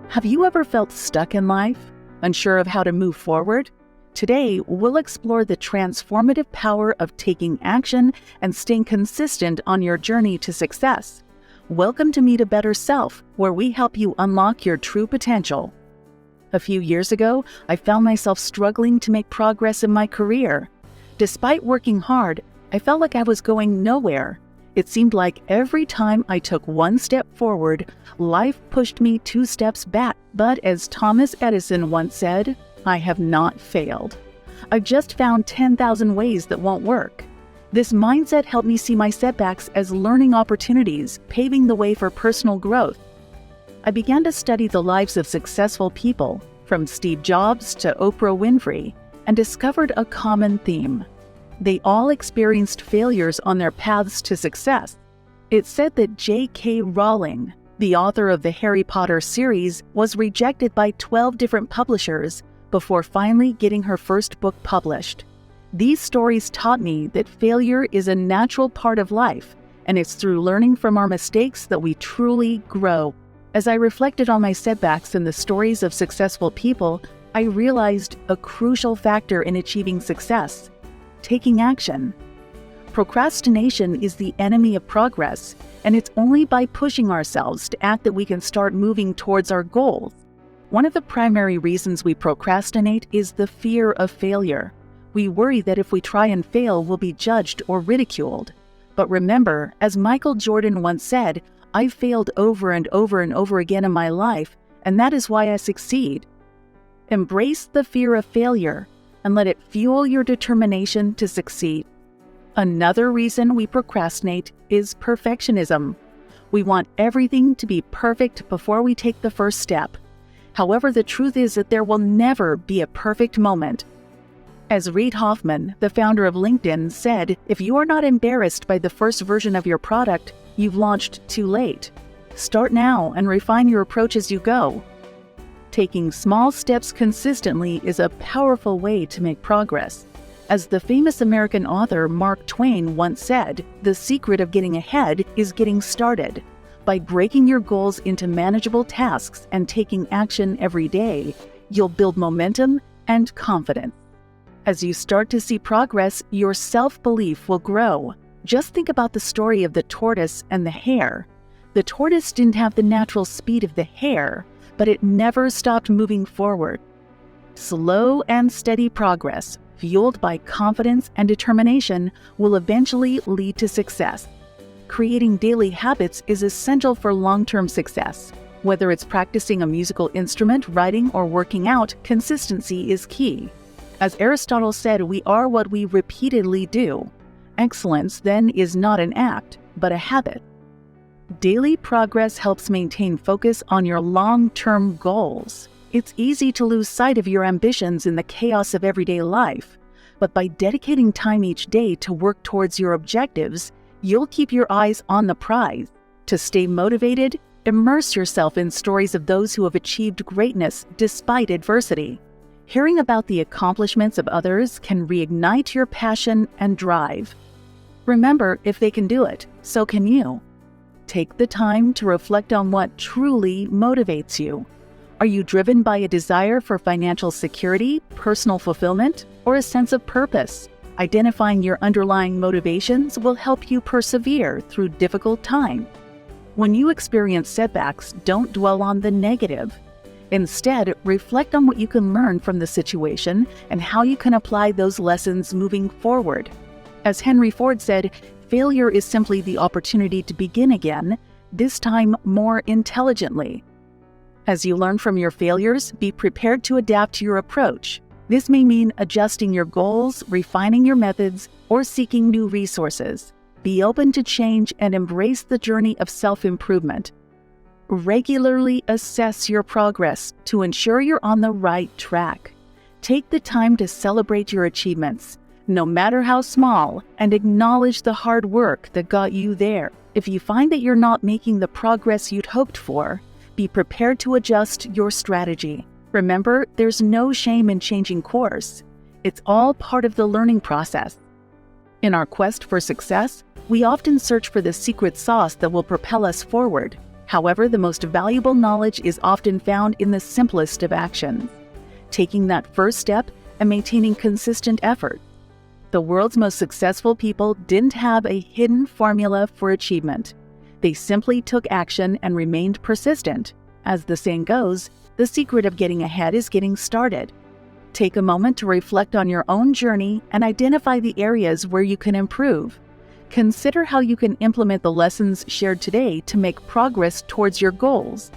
Have you ever felt stuck in life, unsure of how to move forward? Today, we'll explore the transformative power of taking action and staying consistent on your journey to success. Welcome to Meet a Better Self, where we help you unlock your true potential. A few years ago, I found myself struggling to make progress in my career. Despite working hard, I felt like I was going nowhere. It seemed like every time I took one step forward, life pushed me 2 steps back. But as Thomas Edison once said, I have not failed. I've just found 10,000 ways that won't work. This mindset helped me see my setbacks as learning opportunities, paving the way for personal growth. I began to study the lives of successful people, from Steve Jobs to Oprah Winfrey, and discovered a common theme. They all experienced failures on their paths to success. It's said that J.K. Rowling, the author of the Harry Potter series, was rejected by 12 different publishers before finally getting her first book published. These stories taught me that failure is a natural part of life, and it's through learning from our mistakes that we truly grow. As I reflected on my setbacks and the stories of successful people, I realized a crucial factor in achieving success: taking action. Procrastination is the enemy of progress, and it's only by pushing ourselves to act that we can start moving towards our goals. One of the primary reasons we procrastinate is the fear of failure. We worry that if we try and fail, we'll be judged or ridiculed. But remember, as Michael Jordan once said, "I've failed over and over and over again in my life, and that is why I succeed." Embrace the fear of failure and let it fuel your determination to succeed. Another reason we procrastinate is perfectionism. We want everything to be perfect before we take the first step. However, the truth is that there will never be a perfect moment. As Reid Hoffman, the founder of LinkedIn, said, "If you are not embarrassed by the first version of your product, you've launched too late. Start now and refine your approach as you go." Taking small steps consistently is a powerful way to make progress. As the famous American author Mark Twain once said, "The secret of getting ahead is getting started." By breaking your goals into manageable tasks and taking action every day, you'll build momentum and confidence. As you start to see progress, your self-belief will grow. Just think about the story of the tortoise and the hare. The tortoise didn't have the natural speed of the hare, but it never stopped moving forward. Slow and steady progress, fueled by confidence and determination, will eventually lead to success. Creating daily habits is essential for long-term success. Whether it's practicing a musical instrument, writing, or working out, consistency is key. As Aristotle said, we are what we repeatedly do. Excellence, then, is not an act, but a habit. Daily progress helps maintain focus on your long-term goals. It's easy to lose sight of your ambitions in the chaos of everyday life, but by dedicating time each day to work towards your objectives, you'll keep your eyes on the prize. To stay motivated, immerse yourself in stories of those who have achieved greatness despite adversity. Hearing about the accomplishments of others can reignite your passion and drive. Remember, if they can do it, so can you. Take the time to reflect on what truly motivates you. Are you driven by a desire for financial security, personal fulfillment, or a sense of purpose? Identifying your underlying motivations will help you persevere through difficult times. When you experience setbacks, don't dwell on the negative. Instead, reflect on what you can learn from the situation and how you can apply those lessons moving forward. As Henry Ford said, "Failure is simply the opportunity to begin again, this time more intelligently." As you learn from your failures, be prepared to adapt your approach. This may mean adjusting your goals, refining your methods, or seeking new resources. Be open to change and embrace the journey of self-improvement. Regularly assess your progress to ensure you're on the right track. Take the time to celebrate your achievements, no matter how small, and acknowledge the hard work that got you there. If you find that you're not making the progress you'd hoped for, be prepared to adjust your strategy. Remember, there's no shame in changing course. It's all part of the learning process. In our quest for success, we often search for the secret sauce that will propel us forward. However, the most valuable knowledge is often found in the simplest of actions, taking that first step and maintaining consistent effort. The world's most successful people didn't have a hidden formula for achievement. They simply took action and remained persistent. As the saying goes, the secret of getting ahead is getting started. Take a moment to reflect on your own journey and identify the areas where you can improve. Consider how you can implement the lessons shared today to make progress towards your goals.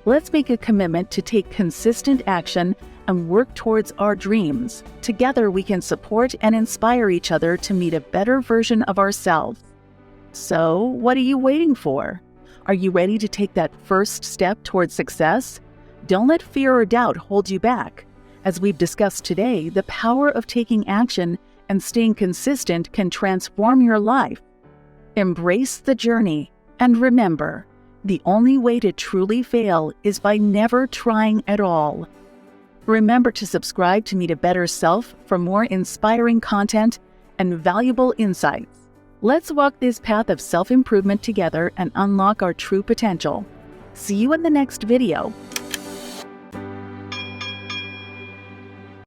Let's make a commitment to take consistent action and work towards our dreams. Together, we can support and inspire each other to meet a better version of ourselves. So, what are you waiting for? Are you ready to take that first step towards success? Don't let fear or doubt hold you back. As we've discussed today, the power of taking action and staying consistent can transform your life. Embrace the journey, and remember, the only way to truly fail is by never trying at all. Remember to subscribe to Meet a Better Self for more inspiring content and valuable insights. Let's walk this path of self-improvement together and unlock our true potential. See you in the next video.